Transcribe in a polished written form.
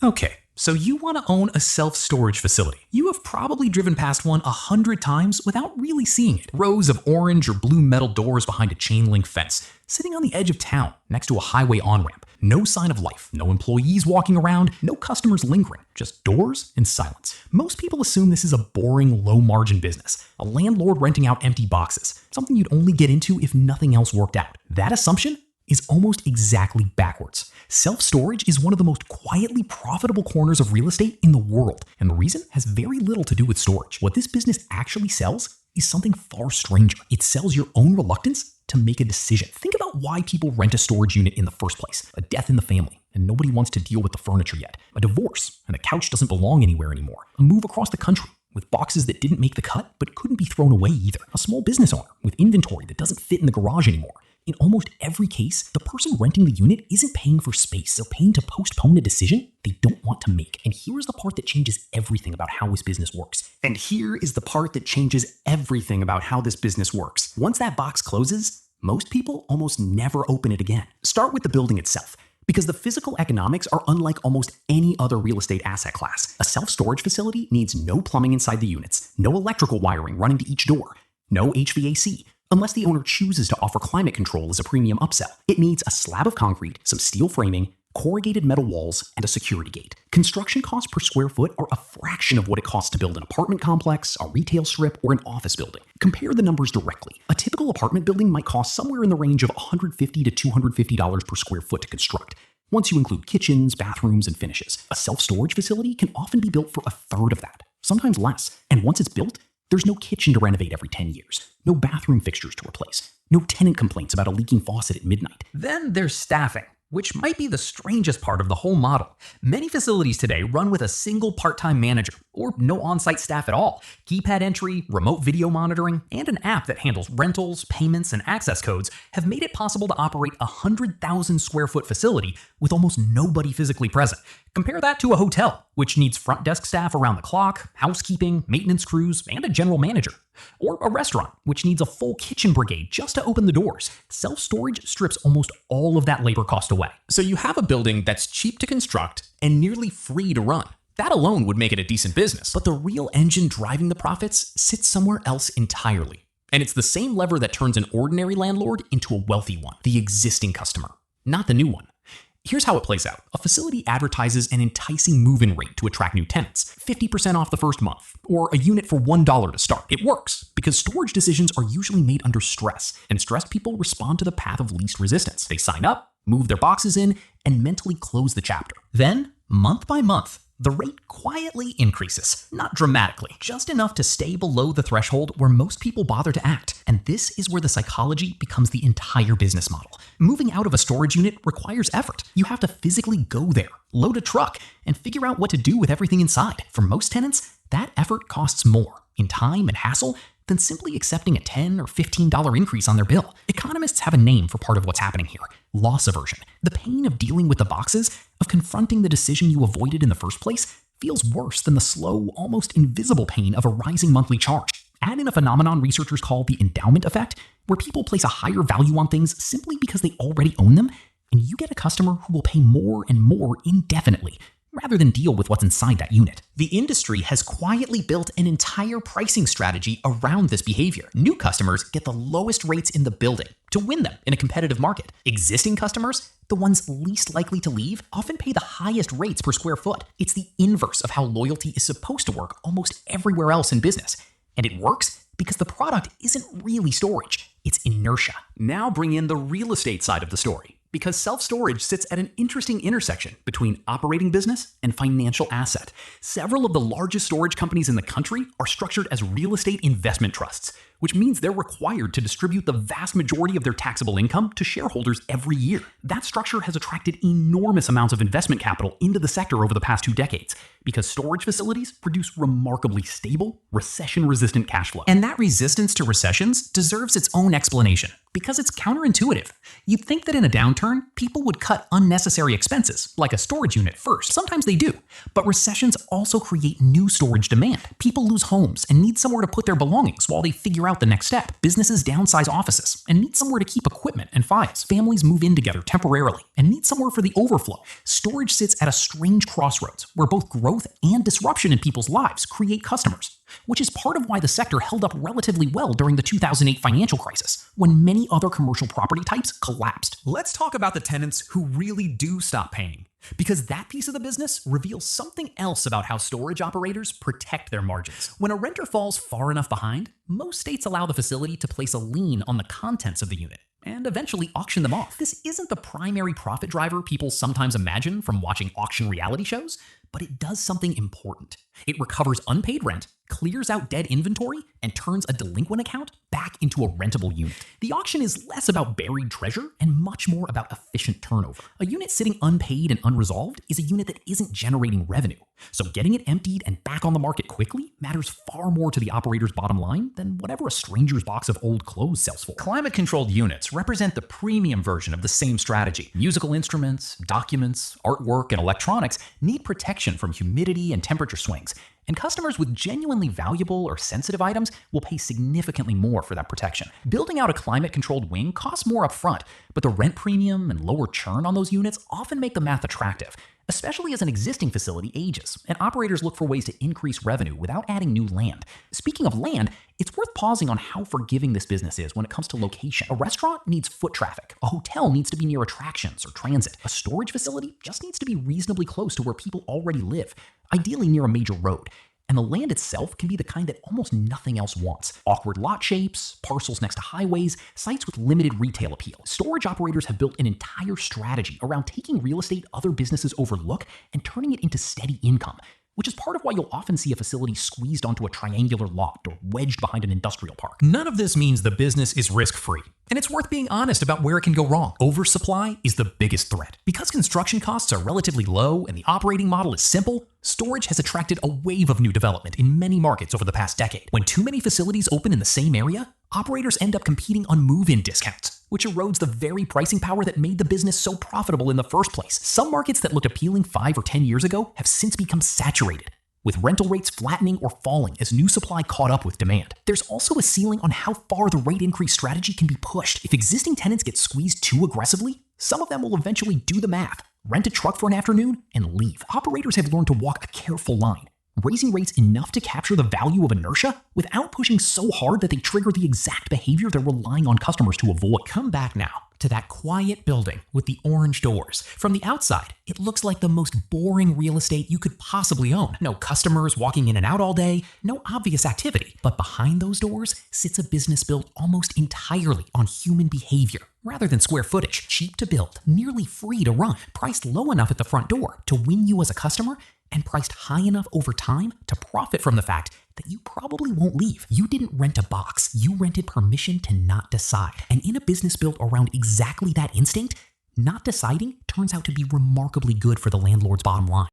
Okay, so you want to own a self-storage facility. You have probably driven past one 100 times without really seeing it. Rows of orange or blue metal doors behind a chain link fence, sitting on the edge of town next to a highway on-ramp. No sign of life, no employees walking around, no customers lingering, just doors and silence. Most people assume this is a boring, low-margin business, a landlord renting out empty boxes, something you'd only get into if nothing else worked out. That assumption is almost exactly backwards. Self-storage is one of the most quietly profitable corners of real estate in the world, and the reason has very little to do with storage. What this business actually sells is something far stranger. It sells your own reluctance to make a decision. Think about why people rent a storage unit in the first place. A death in the family, and nobody wants to deal with the furniture yet. A divorce, and the couch doesn't belong anywhere anymore. A move across the country, with boxes that didn't make the cut but couldn't be thrown away either. A small business owner with inventory that doesn't fit in the garage anymore. In almost every case, the person renting the unit isn't paying for space. They're paying to postpone a decision they don't want to make. And here is the part that changes everything about how this business works. Once that box closes, most people almost never open it again. Start with the building itself, because the physical economics are unlike almost any other real estate asset class. A self-storage facility needs no plumbing inside the units, no electrical wiring running to each door, no HVAC, unless the owner chooses to offer climate control as a premium upsell. It needs a slab of concrete, some steel framing, corrugated metal walls, and a security gate. Construction costs per square foot are a fraction of what it costs to build an apartment complex, a retail strip, or an office building. Compare the numbers directly. A typical apartment building might cost somewhere in the range of $150 to $250 per square foot to construct, once you include kitchens, bathrooms, and finishes. A self-storage facility can often be built for a third of that, sometimes less. And once it's built, there's no kitchen to renovate every 10 years, no bathroom fixtures to replace, no tenant complaints about a leaking faucet at midnight. Then there's staffing, which might be the strangest part of the whole model. Many facilities today run with a single part-time manager, or no on-site staff at all. Keypad entry, remote video monitoring, and an app that handles rentals, payments, and access codes have made it possible to operate a 100,000 square foot facility with almost nobody physically present. Compare that to a hotel, which needs front desk staff around the clock, housekeeping, maintenance crews, and a general manager. Or a restaurant, which needs a full kitchen brigade just to open the doors. Self-storage strips almost all of that labor cost away. So you have a building that's cheap to construct and nearly free to run. That alone would make it a decent business. But the real engine driving the profits sits somewhere else entirely. And it's the same lever that turns an ordinary landlord into a wealthy one, the existing customer, not the new one. Here's how it plays out. A facility advertises an enticing move-in rate to attract new tenants, 50% off the first month, or a unit for $1 to start. It works because storage decisions are usually made under stress, and stressed people respond to the path of least resistance. They sign up, move their boxes in, and mentally close the chapter. Then, month by month, the rate quietly increases, not dramatically, just enough to stay below the threshold where most people bother to act. And this is where the psychology becomes the entire business model. Moving out of a storage unit requires effort. You have to physically go there, load a truck, and figure out what to do with everything inside. For most tenants, that effort costs more in time and hassle than simply accepting a $10 or $15 increase on their bill. Economists have a name for part of what's happening here: loss aversion. The pain of dealing with the boxes, of confronting the decision you avoided in the first place, feels worse than the slow, almost invisible pain of a rising monthly charge. Add in a phenomenon researchers call the endowment effect, where people place a higher value on things simply because they already own them, and you get a customer who will pay more and more indefinitely, rather than deal with what's inside that unit. The industry has quietly built an entire pricing strategy around this behavior. New customers get the lowest rates in the building to win them in a competitive market. Existing customers, the ones least likely to leave, often pay the highest rates per square foot. It's the inverse of how loyalty is supposed to work almost everywhere else in business. And it works because the product isn't really storage, it's inertia. Now bring in the real estate side of the story, because self-storage sits at an interesting intersection between operating business and financial asset. Several of the largest storage companies in the country are structured as real estate investment trusts, which means they're required to distribute the vast majority of their taxable income to shareholders every year. That structure has attracted enormous amounts of investment capital into the sector over the past 2 decades, because storage facilities produce remarkably stable, recession-resistant cash flow. And that resistance to recessions deserves its own explanation, because it's counterintuitive. You'd think that in a downturn, people would cut unnecessary expenses, like a storage unit first. Sometimes they do. But recessions also create new storage demand. People lose homes and need somewhere to put their belongings while they figure out the next step. Businesses downsize offices and need somewhere to keep equipment and files. Families move in together temporarily and need somewhere for the overflow. Storage sits at a strange crossroads where both growth and disruption in people's lives create customers, which is part of why the sector held up relatively well during the 2008 financial crisis, when many other commercial property types collapsed. Let's talk about the tenants who really do stop paying, because that piece of the business reveals something else about how storage operators protect their margins. When a renter falls far enough behind, most states allow the facility to place a lien on the contents of the unit and eventually auction them off. This isn't the primary profit driver people sometimes imagine from watching auction reality shows, but it does something important. It recovers unpaid rent, clears out dead inventory, and turns a delinquent account back into a rentable unit. The auction is less about buried treasure and much more about efficient turnover. A unit sitting unpaid and unresolved is a unit that isn't generating revenue. So getting it emptied and back on the market quickly matters far more to the operator's bottom line than whatever a stranger's box of old clothes sells for. Climate-controlled units represent the premium version of the same strategy. Musical instruments, documents, artwork, and electronics need protection from humidity and temperature swings, and customers with genuinely valuable or sensitive items will pay significantly more for that protection. Building out a climate-controlled wing costs more upfront, but the rent premium and lower churn on those units often make the math attractive, especially as an existing facility ages and operators look for ways to increase revenue without adding new land. Speaking of land, it's worth pausing on how forgiving this business is when it comes to location. A restaurant needs foot traffic. A hotel needs to be near attractions or transit. A storage facility just needs to be reasonably close to where people already live, ideally near a major road. And the land itself can be the kind that almost nothing else wants. Awkward lot shapes, parcels next to highways, sites with limited retail appeal. Storage operators have built an entire strategy around taking real estate other businesses overlook and turning it into steady income, which is part of why you'll often see a facility squeezed onto a triangular lot or wedged behind an industrial park. None of this means the business is risk-free, and it's worth being honest about where it can go wrong. Oversupply is the biggest threat. Because construction costs are relatively low and the operating model is simple, storage has attracted a wave of new development in many markets over the past decade. When too many facilities open in the same area, operators end up competing on move-in discounts, which erodes the very pricing power that made the business so profitable in the first place. Some markets that looked appealing 5 or 10 years ago have since become saturated, with rental rates flattening or falling as new supply caught up with demand. There's also a ceiling on how far the rate increase strategy can be pushed. If existing tenants get squeezed too aggressively, some of them will eventually do the math, rent a truck for an afternoon, and leave. Operators have learned to walk a careful line, raising rates enough to capture the value of inertia without pushing so hard that they trigger the exact behavior they're relying on customers to avoid. Come back now to that quiet building with the orange doors. From the outside, it looks like the most boring real estate you could possibly own. No customers walking in and out all day, no obvious activity. But behind those doors sits a business built almost entirely on human behavior rather than square footage. Cheap to build, nearly free to run, priced low enough at the front door to win you as a customer, and priced high enough over time to profit from the fact that you probably won't leave. You didn't rent a box, you rented permission to not decide. And in a business built around exactly that instinct, not deciding turns out to be remarkably good for the landlord's bottom line.